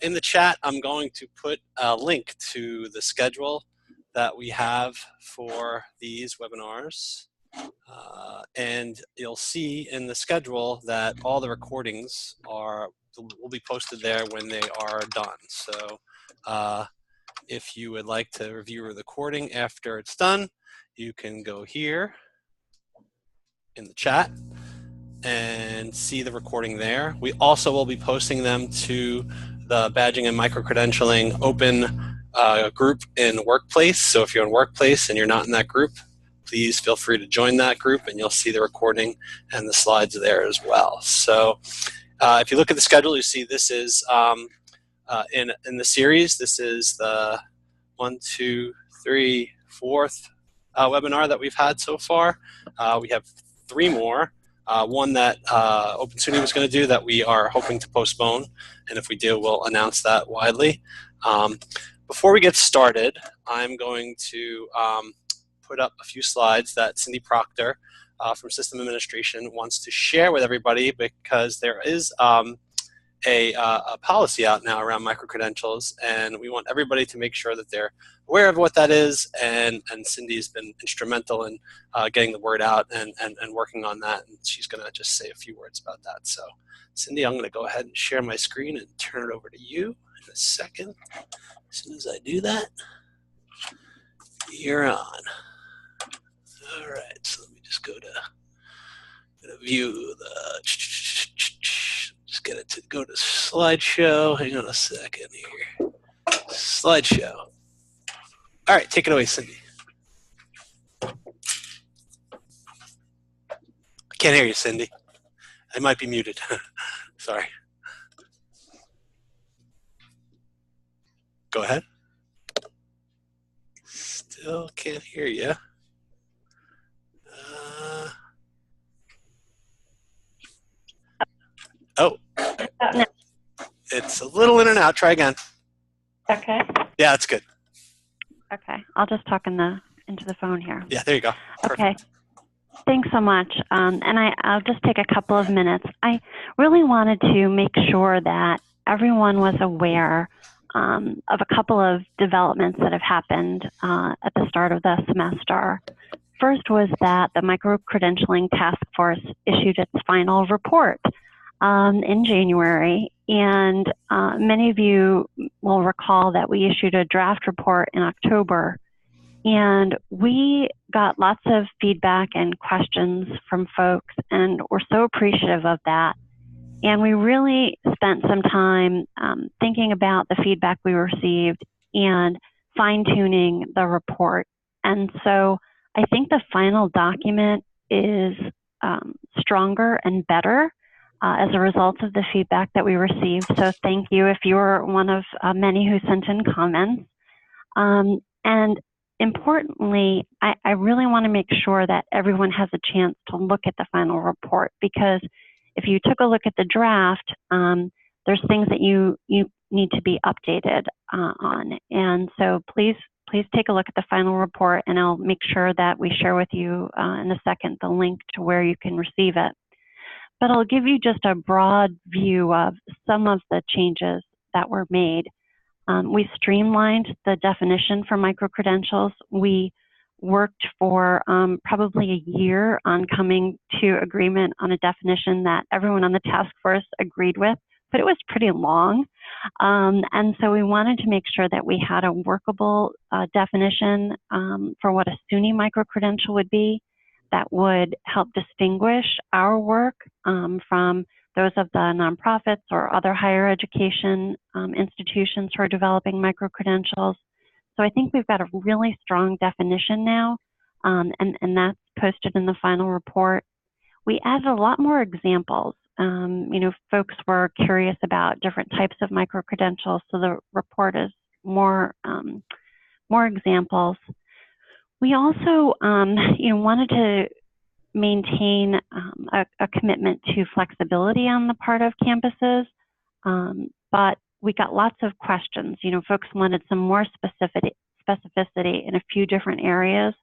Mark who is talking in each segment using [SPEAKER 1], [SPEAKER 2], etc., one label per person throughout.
[SPEAKER 1] In the chat, I'm going to put a link to the schedule that we have for these webinars. And you'll see in the schedule that all the recordings will be posted there when they are done. So if you would like to review a recording after it's done, you can go here in the chat and see the recording there. We also will be posting them to the badging and micro-credentialing open group in Workplace. So if you're in Workplace and you're not in that group, please feel free to join that group and you'll see the recording and the slides there as well. So if you look at the schedule, you see this is in the series, this is the 1, 2, 3, 4th webinar that we've had so far. We have 3 more. One that Open SUNY was going to do that we are hoping to postpone, and if we do, we'll announce that widely. Before we get started, I'm going to put up a few slides that Cindy Proctor from System Administration wants to share with everybody, because there is a policy out now around micro-credentials, and we want everybody to make sure that they're aware of what that is, and Cindy's been instrumental in getting the word out and working on that, and she's going to just say a few words about that. So Cindy, I'm going to go ahead and share my screen and turn it over to you in a second. As soon as I do that, you're on. All right, so let me just go to view the, just get it to go to slideshow. Hang on a second here. Slideshow. All right, take it away, Cindy. I can't hear you, Cindy. I might be muted. Sorry. Go ahead. Still can't hear you. Oh, it's a little in and out. Try again.
[SPEAKER 2] Okay.
[SPEAKER 1] Yeah, that's good.
[SPEAKER 2] Okay, I'll just talk into the phone here.
[SPEAKER 1] Yeah, there you go. Perfect.
[SPEAKER 2] Okay. Thanks so much. And I'll just take a couple of minutes. I really wanted to make sure that everyone was aware of a couple of developments that have happened at the start of the semester. First was that the Micro-Credentialing Task Force issued its final report in January, and many of you will recall that we issued a draft report in October, and we got lots of feedback and questions from folks, and we're so appreciative of that. And we really spent some time thinking about the feedback we received and fine-tuning the report. And so I think the final document is stronger and better as a result of the feedback that we received. So thank you if you were one of many who sent in comments. And importantly, I really want to make sure that everyone has a chance to look at the final report, because if you took a look at the draft, there's things that you need to be updated on. And so please take a look at the final report, and I'll make sure that we share with you in a second the link to where you can receive it. But I'll give you just a broad view of some of the changes that were made. We streamlined the definition for micro-credentials. We worked for probably a year on coming to agreement on a definition that everyone on the task force agreed with, but it was pretty long. And so we wanted to make sure that we had a workable definition for what a SUNY micro-credential would be that would help distinguish our work from those of the nonprofits or other higher education institutions who are developing micro-credentials. So I think we've got a really strong definition now, and that's posted in the final report. We added a lot more examples. You know, folks were curious about different types of micro-credentials, so the report is more examples. We also, wanted to maintain a commitment to flexibility on the part of campuses, but we got lots of questions. You know, folks wanted some more specificity in a few different areas,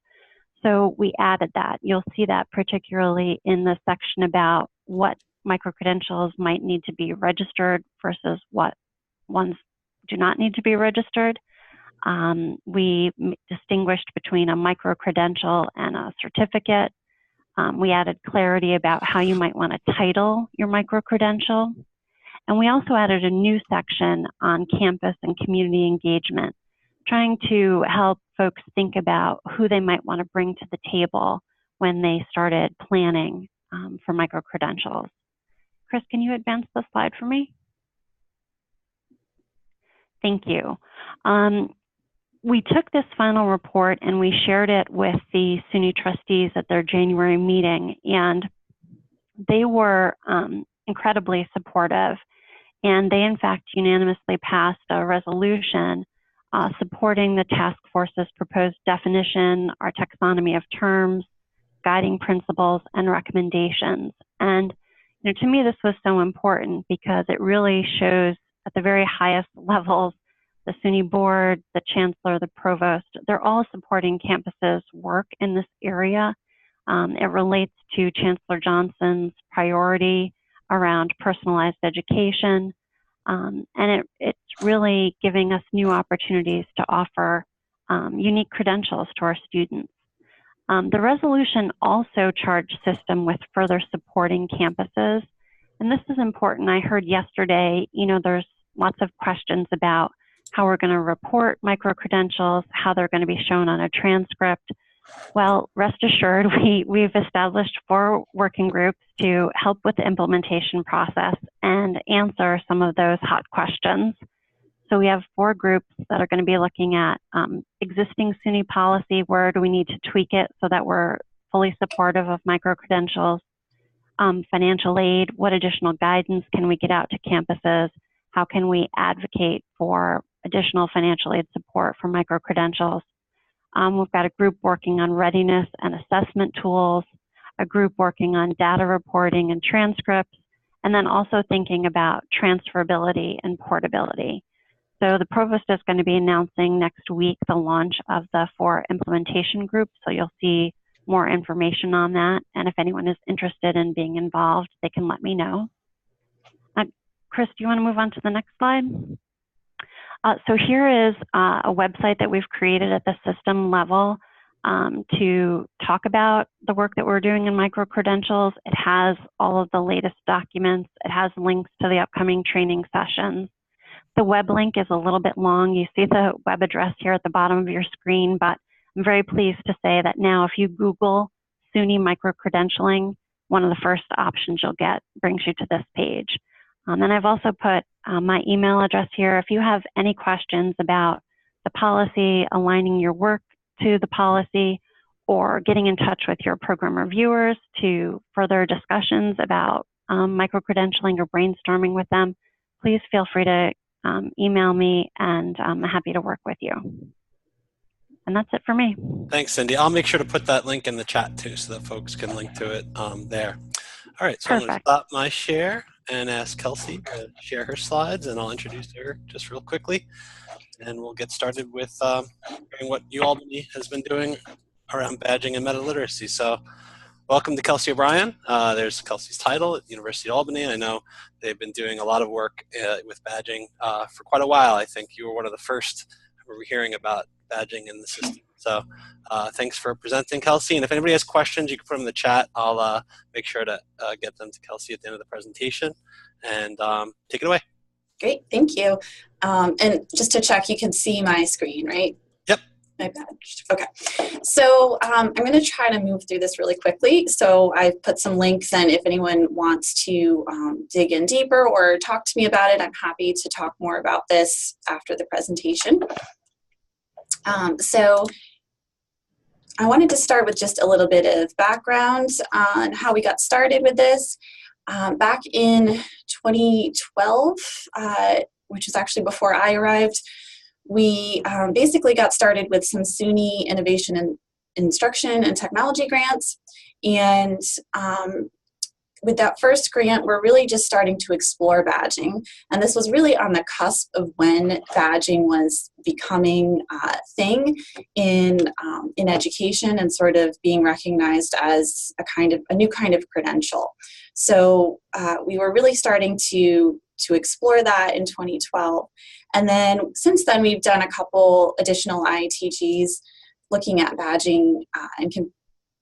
[SPEAKER 2] so we added that. You'll see that particularly in the section about what micro-credentials might need to be registered versus what ones do not need to be registered. We distinguished between a micro-credential and a certificate. We added clarity about how you might want to title your micro-credential. And we also added a new section on campus and community engagement, trying to help folks think about who they might want to bring to the table when they started planning for micro-credentials. Chris, can you advance the slide for me? Thank you. We took this final report and we shared it with the SUNY trustees at their January meeting, and they were incredibly supportive. And they, in fact, unanimously passed a resolution supporting the task force's proposed definition, our taxonomy of terms, guiding principles, and recommendations. And to me, this was so important because it really shows at the very highest levels, the SUNY board, the chancellor, the provost, they're all supporting campus's work in this area. It relates to Chancellor Johnson's priority around personalized education. And it's really giving us new opportunities to offer unique credentials to our students. The resolution also charged system with further supporting campuses. And this is important. I heard yesterday, there's lots of questions about how we're going to report micro-credentials, how they're going to be shown on a transcript. Well, rest assured, we've established 4 working groups to help with the implementation process and answer some of those hot questions. So we have 4 groups that are going to be looking at existing SUNY policy, where do we need to tweak it so that we're fully supportive of micro-credentials, financial aid, what additional guidance can we get out to campuses, how can we advocate for additional financial aid support for micro-credentials. We've got a group working on readiness and assessment tools, a group working on data reporting and transcripts, and then also thinking about transferability and portability. So the provost is going to be announcing next week the launch of the 4 implementation groups, so you'll see more information on that. And if anyone is interested in being involved, they can let me know. Chris, do you want to move on to the next slide? So here is a website that we've created at the system level to talk about the work that we're doing in micro-credentials. It has all of the latest documents. It has links to the upcoming training sessions. The web link is a little bit long. You see the web address here at the bottom of your screen, but I'm very pleased to say that now if you Google SUNY micro-credentialing, one of the first options you'll get brings you to this page. And I've also put my email address here. If you have any questions about the policy, aligning your work to the policy, or getting in touch with your program reviewers to further discussions about micro-credentialing or brainstorming with them, please feel free to email me, and I'm happy to work with you. And that's it for me.
[SPEAKER 1] Thanks, Cindy. I'll make sure to put that link in the chat too so that folks can link to it there. All right, so I'm going to stop my share and ask Kelsey to share her slides, and I'll introduce her just real quickly. And we'll get started with what Albany has been doing around badging and meta-literacy. So welcome to Kelsey O'Brien. There's Kelsey's title at the University of Albany. I know they've been doing a lot of work with badging for quite a while. I think you were one of the first we were hearing about badging in the system. So thanks for presenting, Kelsey. And if anybody has questions, you can put them in the chat. I'll make sure to get them to Kelsey at the end of the presentation. And take it away.
[SPEAKER 3] Great, thank you. And just to check, you can see my screen, right?
[SPEAKER 1] Yep.
[SPEAKER 3] My badge. Okay. So I'm going to try to move through this really quickly. So I've put some links, and if anyone wants to dig in deeper or talk to me about it, I'm happy to talk more about this after the presentation. So I wanted to start with just a little bit of background on how we got started with this. Back in 2012, which was actually before I arrived, we basically got started with some SUNY Innovation and Instruction and Technology grants, and with that first grant, we're really just starting to explore badging. And this was really on the cusp of when badging was becoming a thing in education and sort of being recognized as a new kind of credential. So we were really starting to explore that in 2012. And then since then, we've done a couple additional IITGs looking at badging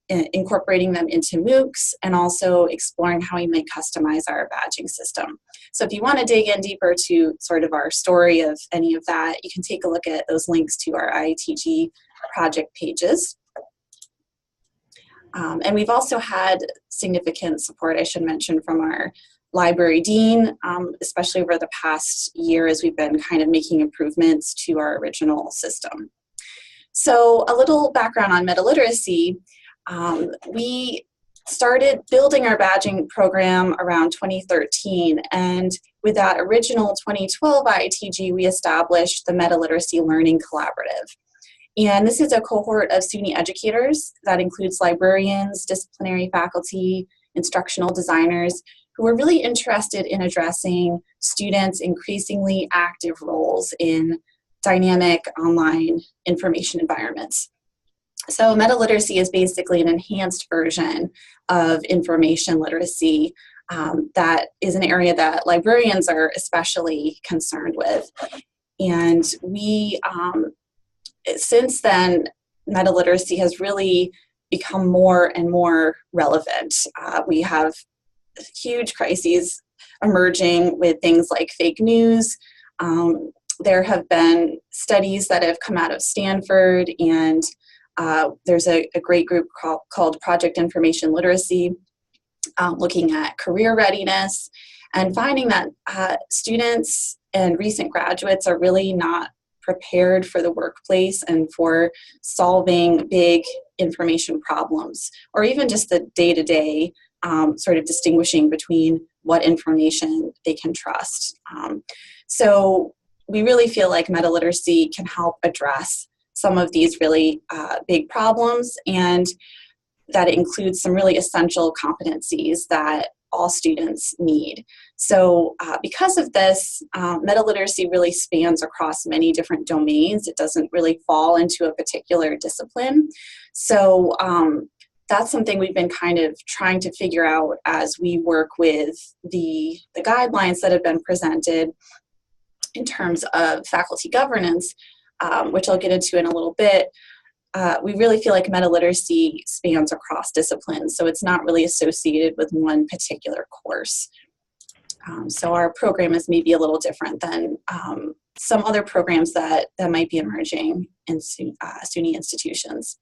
[SPEAKER 3] and incorporating them into MOOCs, and also exploring how we might customize our badging system. So if you want to dig in deeper to sort of our story of any of that, you can take a look at those links to our IITG project pages. And we've also had significant support, I should mention, from our library dean, especially over the past year as we've been kind of making improvements to our original system. So a little background on Metaliteracy. We started building our badging program around 2013, and with that original 2012 IITG, we established the Metaliteracy Learning Collaborative. And this is a cohort of SUNY educators that includes librarians, disciplinary faculty, instructional designers, who are really interested in addressing students' increasingly active roles in dynamic online information environments. So Metaliteracy is basically an enhanced version of information literacy that is an area that librarians are especially concerned with. And we, since then, Metaliteracy has really become more and more relevant. We have huge crises emerging with things like fake news. There have been studies that have come out of Stanford, and there's a great group called Project Information Literacy, looking at career readiness and finding that students and recent graduates are really not prepared for the workplace and for solving big information problems, or even just the day-to-day sort of distinguishing between what information they can trust. So we really feel like Metaliteracy can help address some of these really big problems, and that it includes some really essential competencies that all students need. So because of this, Metaliteracy really spans across many different domains. It doesn't really fall into a particular discipline. So that's something we've been kind of trying to figure out as we work with the guidelines that have been presented in terms of faculty governance, which I'll get into in a little bit. We really feel like Metaliteracy spans across disciplines, so it's not really associated with one particular course. So our program is maybe a little different than some other programs that might be emerging in SUNY institutions.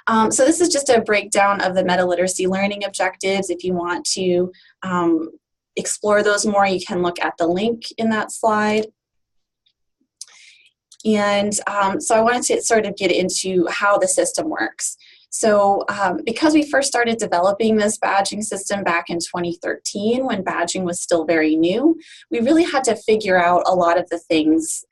[SPEAKER 3] So this is just a breakdown of the Metaliteracy learning objectives. If you want to explore those more, you can look at the link in that slide. And so I wanted to sort of get into how the system works. So because we first started developing this badging system back in 2013, when badging was still very new, we really had to figure out a lot of the things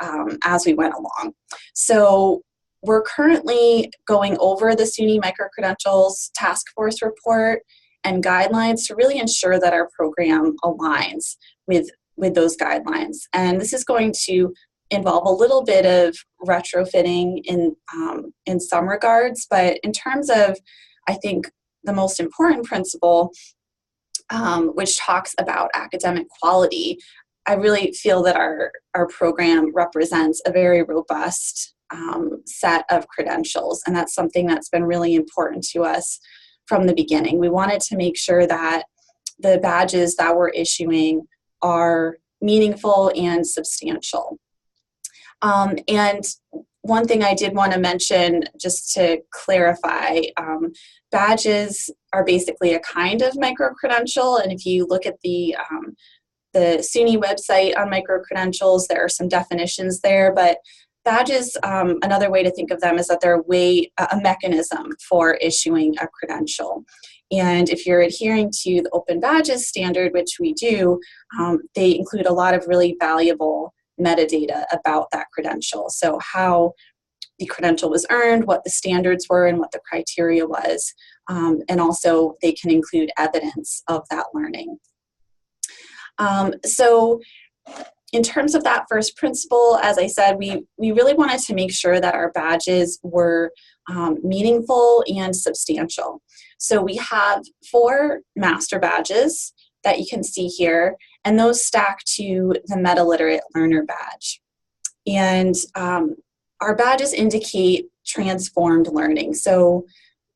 [SPEAKER 3] as we went along. So we're currently going over the SUNY Microcredentials Task Force report and guidelines to really ensure that our program aligns with those guidelines. And this is going to involve a little bit of retrofitting in some regards, but in terms of, I think, the most important principle, which talks about academic quality, I really feel that our program represents a very robust set of credentials, and that's something that's been really important to us from the beginning. We wanted to make sure that the badges that we're issuing are meaningful and substantial. And one thing I did want to mention, just to clarify, badges are basically a kind of micro-credential, and if you look at the SUNY website on micro-credentials, there are some definitions there, but badges, another way to think of them is that they're a mechanism for issuing a credential. And if you're adhering to the Open Badges standard, which we do, they include a lot of really valuable metadata about that credential. So how the credential was earned, what the standards were, and what the criteria was. and also they can include evidence of that learning. So in terms of that first principle, as I said, we really wanted to make sure that our badges were meaningful and substantial. So we have 4 master badges that you can see here, and those stack to the Metaliterate Learner Badge. And our badges indicate transformed learning. So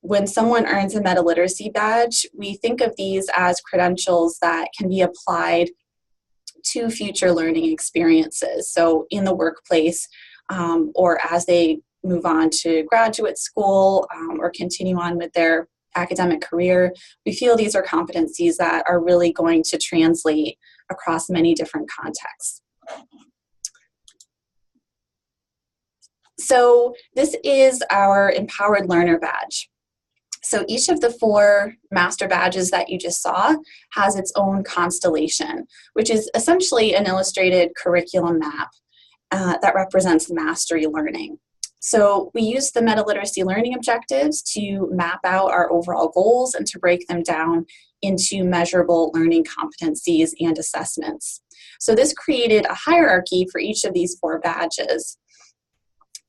[SPEAKER 3] when someone earns a Metaliteracy badge, we think of these as credentials that can be applied to future learning experiences. So in the workplace, or as they move on to graduate school, or continue on with their academic career, we feel these are competencies that are really going to translate across many different contexts. So this is our Empowered Learner Badge. So each of the 4 master badges that you just saw has its own constellation, which is essentially an illustrated curriculum map that represents mastery learning. So we use the Metaliteracy learning objectives to map out our overall goals and to break them down into measurable learning competencies and assessments. So this created a hierarchy for each of these 4 badges.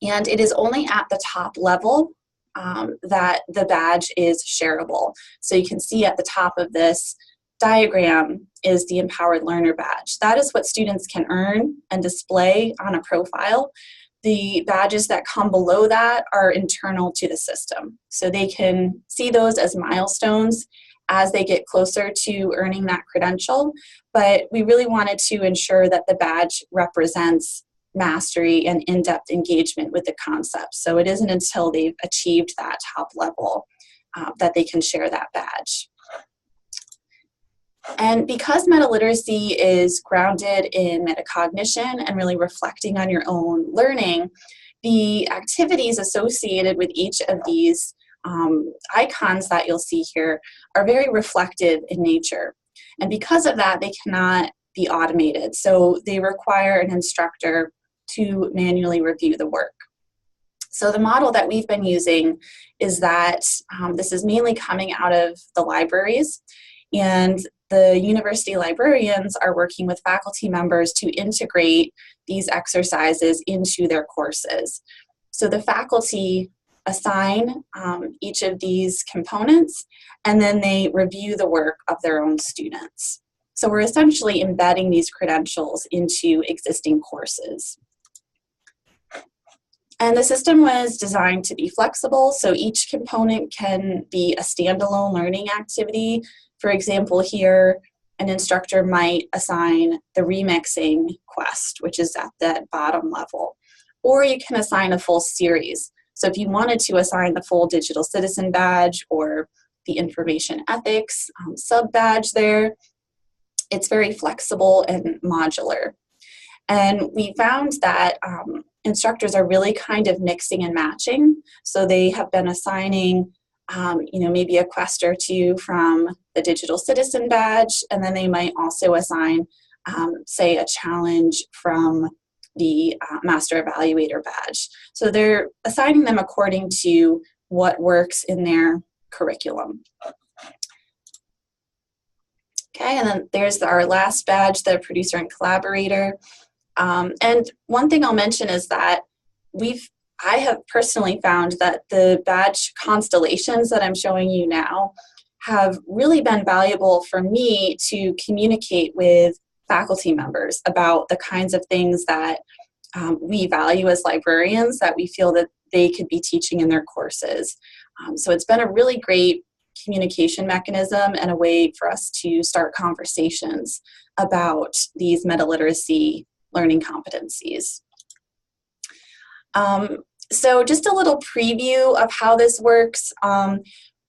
[SPEAKER 3] And it is only at the top level that the badge is shareable. So you can see at the top of this diagram is the Empowered Learner Badge. That is what students can earn and display on a profile. The badges that come below that are internal to the system. So they can see those as milestones as they get closer to earning that credential. But we really wanted to ensure that the badge represents mastery and in-depth engagement with the concept. So it isn't until they've achieved that top level that they can share that badge. And because metaliteracy is grounded in metacognition and really reflecting on your own learning, the activities associated with each of these icons that you'll see here are very reflective in nature. And because of that, they cannot be automated. So they require an instructor to manually review the work. So the model that we've been using is that this is mainly coming out of the libraries, and the university librarians are working with faculty members to integrate these exercises into their courses. So the faculty assign each of these components, and then they review the work of their own students. So we're essentially embedding these credentials into existing courses. And the system was designed to be flexible, so each component can be a standalone learning activity. For example, here, an instructor might assign the remixing quest, which is at that bottom level. Or you can assign a full series. So if you wanted to assign the full digital citizen badge or the information ethics sub-badge there, it's very flexible and modular. And we found that instructors are really kind of mixing and matching. So they have been assigning maybe a quest or 2 from the digital citizen badge, and then they might also assign, say, a challenge from the master evaluator badge. So they're assigning them according to what works in their curriculum. Okay, and then there's our last badge, the producer and collaborator. And one thing I'll mention is that I have personally found that the badge constellations that I'm showing you now have really been valuable for me to communicate with faculty members about the kinds of things that we value as librarians that we feel that they could be teaching in their courses. So it's been a really great communication mechanism and a way for us to start conversations about these metaliteracy learning competencies. So just a little preview of how this works.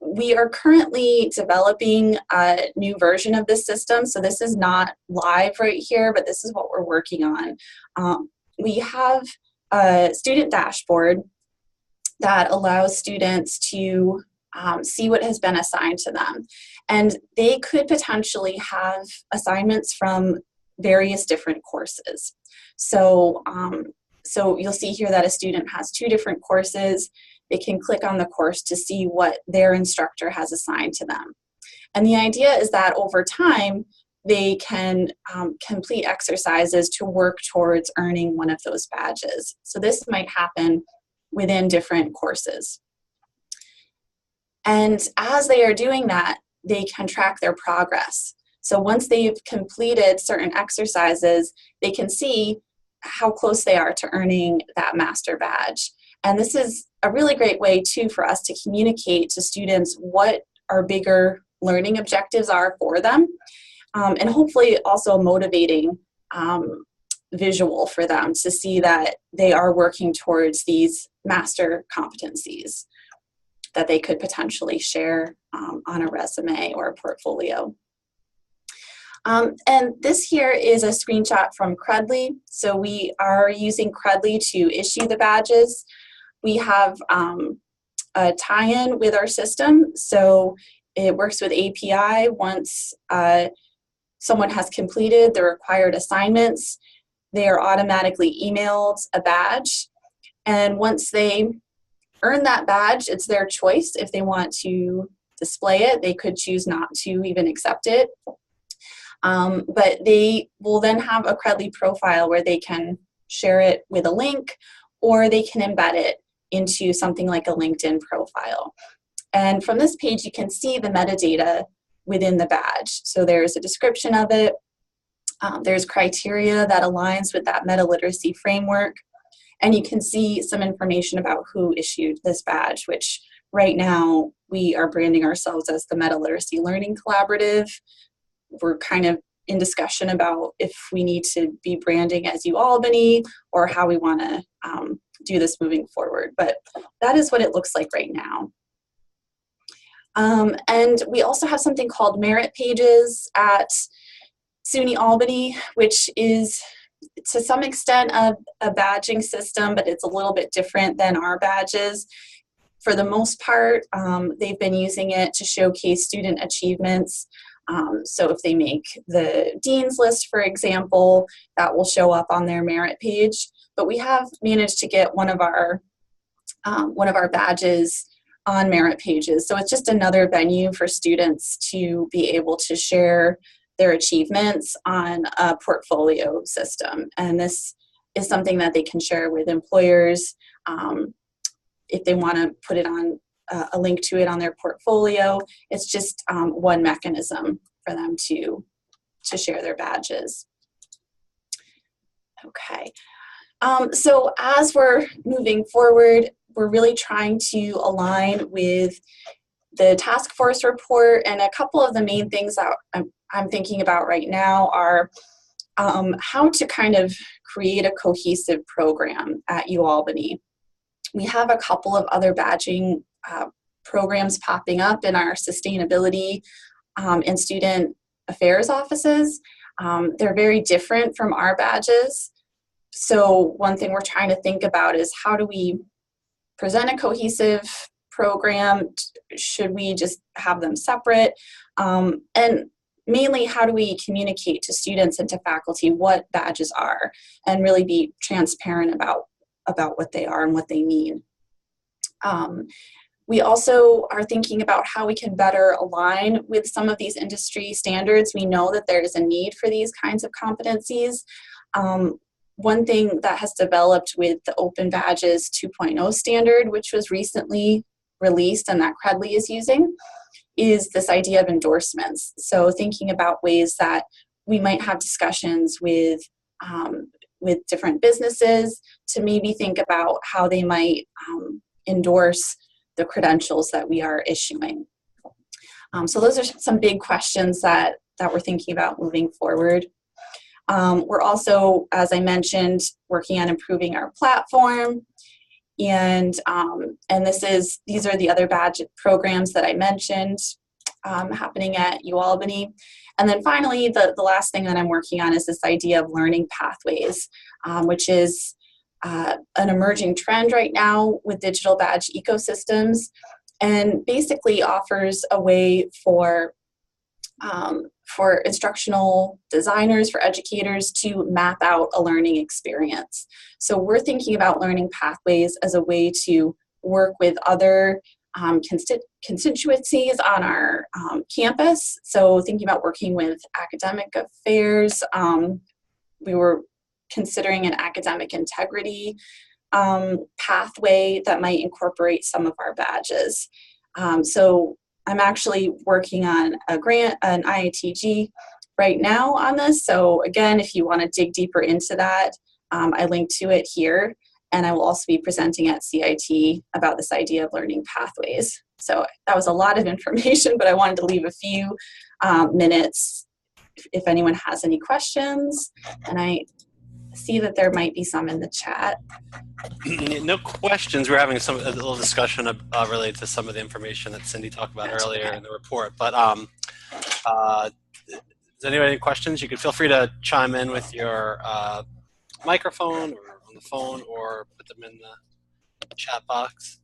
[SPEAKER 3] We are currently developing a new version of this system. So this is not live right here, but this is what we're working on. We have a student dashboard that allows students to see what has been assigned to them. And they could potentially have assignments from various different courses. So you'll see here that a student has 2 different courses. they can click on the course to see what their instructor has assigned to them. And the idea is that over time, they can complete exercises to work towards earning one of those badges. So this might happen within different courses. And as they are doing that, they can track their progress. So once they've completed certain exercises, they can see how close they are to earning that master badge. And this is a really great way too for us to communicate to students what our bigger learning objectives are for them, and hopefully also motivating visual for them to see that they are working towards these master competencies that they could potentially share on a resume or a portfolio. And this here is a screenshot from Credly. So we are using Credly to issue the badges. We have a tie-in with our system. So it works with API. Once someone has completed the required assignments, they are automatically emailed a badge. And once they earn that badge, it's their choice. If they want to display it, they could choose not to even accept it. But they will then have a Credly profile where they can share it with a link, or they can embed it into something like a LinkedIn profile. And from this page, you can see the metadata within the badge. So there's a description of it. There's criteria that aligns with that Metaliteracy framework. And you can see some information about who issued this badge, which right now we are branding ourselves as the Metaliteracy Learning Collaborative. We're kind of in discussion about if we need to be branding as Albany or how we want to do this moving forward. But that is what it looks like right now. And we also have something called merit pages at SUNY Albany, which is to some extent a badging system, but it's a little bit different than our badges. For the most part, they've been using it to showcase student achievements. So if they make the Dean's List, for example, that will show up on their merit page. But we have managed to get one of our badges on merit pages. So it's just another venue for students to be able to share their achievements on a portfolio system. And this is something that they can share with employers if they want to put it on a link to it on their portfolio. It's just one mechanism for them to share their badges. Okay. So as we're moving forward, we're really trying to align with the task force report, and a couple of the main things that I'm thinking about right now are how to kind of create a cohesive program at UAlbany. We have a couple of other badging programs popping up in our sustainability and student affairs offices. They're very different from our badges. So one thing we're trying to think about is how do we present a cohesive program? Should we just have them separate? And mainly, how do we communicate to students and to faculty what badges are and really be transparent about what they are and what they mean? We also are thinking about how we can better align with some of these industry standards. We know that there is a need for these kinds of competencies. One thing that has developed with the Open Badges 2.0 standard, which was recently released and that Credly is using, is this idea of endorsements. So thinking about ways that we might have discussions with different businesses to maybe think about how they might endorse the credentials that we are issuing. So those are some big questions that we're thinking about moving forward. We're also, as I mentioned, working on improving our platform. And these are the other badge programs that I mentioned happening at UAlbany. And then finally, the last thing that I'm working on is this idea of learning pathways, which is an emerging trend right now with digital badge ecosystems, and basically offers a way for instructional designers, for educators to map out a learning experience. So we're thinking about learning pathways as a way to work with other constituencies on our campus. So thinking about working with academic affairs, we were considering an academic integrity pathway that might incorporate some of our badges. So I'm actually working on a grant, an IATG right now on this. So again, if you want to dig deeper into that, I linked to it here. And I will also be presenting at CIT about this idea of learning pathways. So that was a lot of information, but I wanted to leave a few minutes if anyone has any questions. And I see that there might be some in the chat.
[SPEAKER 1] No questions. We're having a little discussion related to some of the information that Cindy talked about earlier in the report. But does anybody have any questions? You can feel free to chime in with your microphone or on the phone, or put them in the chat box.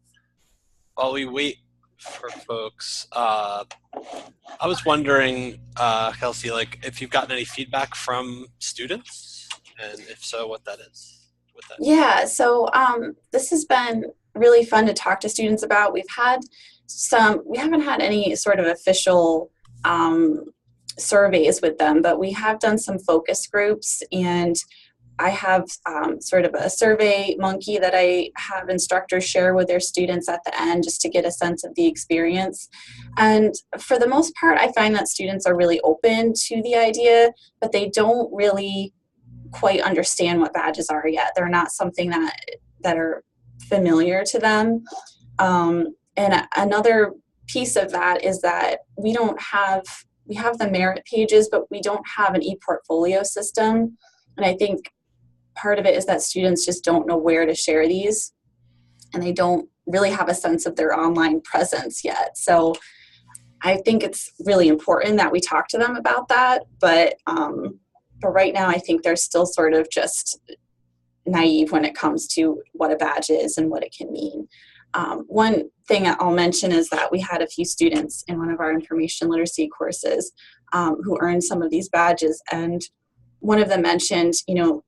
[SPEAKER 1] While we wait for folks, I was wondering, Kelsey, like if you've gotten any feedback from students, and if so, what that is.
[SPEAKER 3] Yeah, so this has been really fun to talk to students about. We haven't had any sort of official surveys with them, but we have done some focus groups, and I have sort of a survey monkey that I have instructors share with their students at the end just to get a sense of the experience. And for the most part, I find that students are really open to the idea, but they don't really quite understand what badges are yet. They're not something that are familiar to them. And another piece of that is that we have the merit pages, but we don't have an e-portfolio system. And I think part of it is that students just don't know where to share these, and they don't really have a sense of their online presence yet. So I think it's really important that we talk to them about that. But right now, I think they're still sort of just naive when it comes to what a badge is and what it can mean. One thing I'll mention is that we had a few students in one of our information literacy courses who earned some of these badges, and one of them mentioned,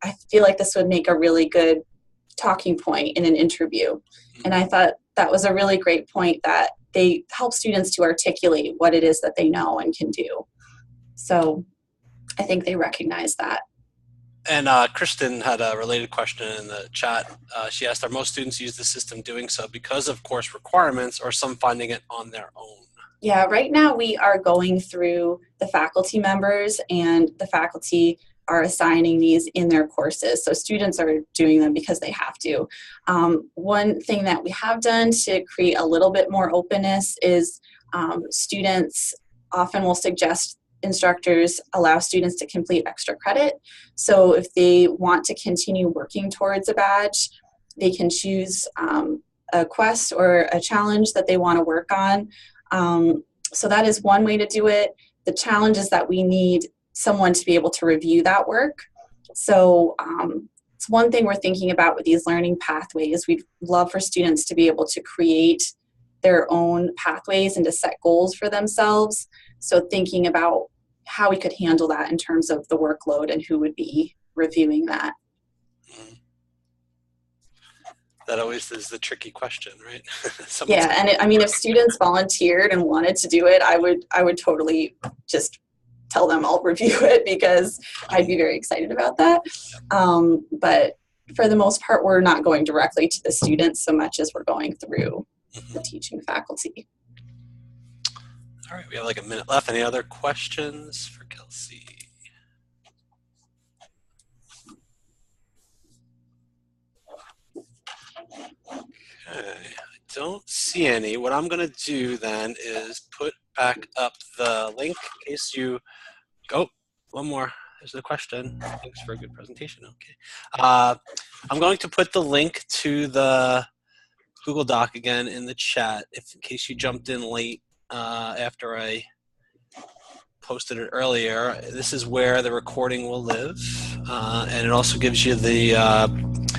[SPEAKER 3] I feel like this would make a really good talking point in an interview. And I thought that was a really great point, that they help students to articulate what it is that they know and can do. So I think they recognize that.
[SPEAKER 1] And Kristen had a related question in the chat. She asked, are most students use the system doing so because of course requirements, or some finding it on their own?
[SPEAKER 3] Yeah, right now we are going through the faculty members, and the faculty are assigning these in their courses. So students are doing them because they have to. One thing that we have done to create a little bit more openness is students often will suggest instructors allow students to complete extra credit. So if they want to continue working towards a badge, they can choose a quest or a challenge that they want to work on. So that is one way to do it. The challenge is that we need someone to be able to review that work. So it's one thing we're thinking about with these learning pathways. We'd love for students to be able to create their own pathways and to set goals for themselves. So thinking about how we could handle that in terms of the workload and who would be reviewing that.
[SPEAKER 1] That always is the tricky question, right?
[SPEAKER 3] Yeah, and if students volunteered and wanted to do it, I would totally just tell them I'll review it, because I'd be very excited about that. But for the most part, we're not going directly to the students so much as we're going through the teaching faculty.
[SPEAKER 1] All right, we have like a minute left. Any other questions for Kelsey? Okay, I don't see any. What I'm going to do then is put back up the link in case you go. One more. There's the question. Thanks for a good presentation. Okay. I'm going to put the link to the Google Doc again in the chat, in case you jumped in late after I posted it earlier. This is where the recording will live, and it also gives you the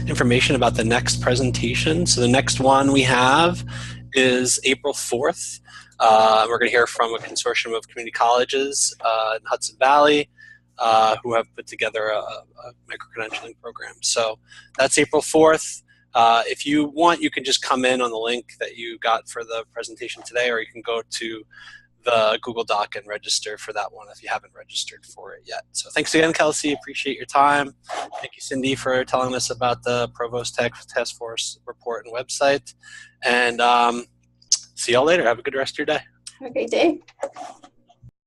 [SPEAKER 1] information about the next presentation. So the next one we have is April 4th. We're going to hear from a consortium of community colleges in Hudson Valley who have put together a micro-credentialing program. So that's April 4th. If you want, you can just come in on the link that you got for the presentation today, or you can go to the Google Doc and register for that one if you haven't registered for it yet. So thanks again, Kelsey. Appreciate your time. Thank you, Cindy, for telling us about the Provost Task Force report and website. And see y'all later. Have a good rest of your day.
[SPEAKER 3] Have a great day.